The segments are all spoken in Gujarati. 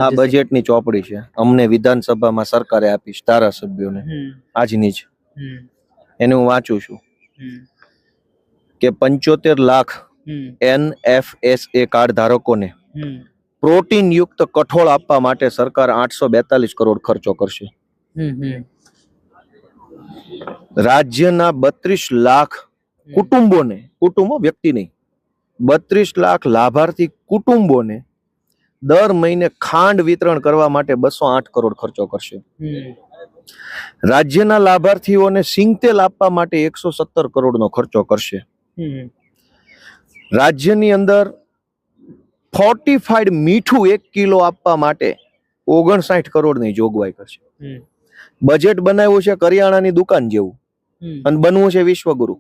આ બજેટની ચોપડી છે, અમને વિધાનસભામાં સરકારે આપી છે ધારાસભ્યોને, આજની જ. એને હું વાંચું છું કે 75 લાખ NFSA કાર્ડ ધારકોને પ્રોટીન યુક્ત કઠોળ આપવા માટે સરકાર 842 કરોડ ખર્ચો કરશે. રાજ્યના 32 લાખ કુટુંબોને, કુટુંબો વ્યક્તિ નહીં, 32 લાખ લાભાર્થી કુટુંબોને દર મહિને ખાંડ વિતરણ કરવા માટે 208 કરોડ ખર્ચો કરશે. રાજ્યના લાભાર્થીઓને સિંગતેલ આપવા માટે 117 કરોડનો ખર્ચો કરશે. રાજ્યની અંદર ફોર્ટિફાઈડ મીઠું 1 કિલો આપવા માટે 59 કરોડની જોગવાઈ કરશે. બજેટ બનાવ્યું છે કરિયાણાની દુકાન જેવું અને બનવું છે વિશ્વગુરુ.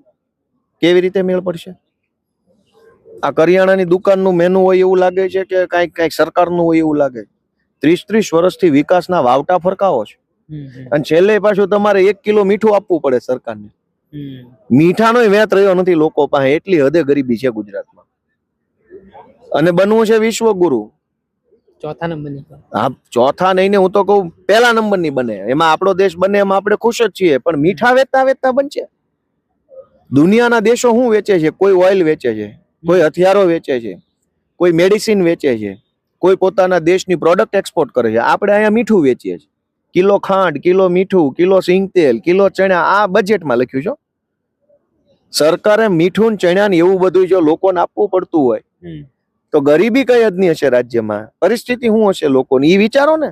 કેવી રીતે મેળ પડશે? આ કરિયાણાની દુકાનનું મેનુ હોય એવું લાગે છે કે કઈક સરકારનું હોય એવું લાગે. 30 વર્ષથી વિકાસના વાવટા ફરકાવો છે અને છેલ્લે પાછું તમારે 1 કિલો મીઠું આપવું પડે સરકારને. મીઠાનો વેત રહ્યો નથી લોકો પાસે, એટલી હદે ગરીબી છે ગુજરાતમાં. અને બનવું છે વિશ્વગુરુ. ચોથા નંબરની. હા, ચોથા નહીં ને હું તો કહું પહેલા નંબરની બને. એમાં આપણો દેશ બને એમાં આપણે ખુશ જ છીએ, પણ મીઠા વેચતા વેચતા બનશે. દુનિયાના દેશો શું વેચે છે? કોઈ ઓઇલ વેચે છે, કોઈ હથિયારો વેચે છે, કોઈ મેડિસિન વેચે છે, કોઈ પોતાના દેશની પ્રોડક્ટ એક્સપોર્ટ કરે છે. આપણે અહીંયા મીઠું વેચીએ છીએ. કિલો ખાંડ, કિલો મીઠું, કિલો સિંગતેલ, કિલો ચણા, આ બજેટમાં લખ્યું છે. સરકારે મીઠું ચણા ને એવું બધું જો લોકોને આપવું પડતું હોય તો ગરીબી કઈ હદની હશે રાજ્યમાં, પરિસ્થિતિ શું હશે લોકોની, એ વિચારો ને.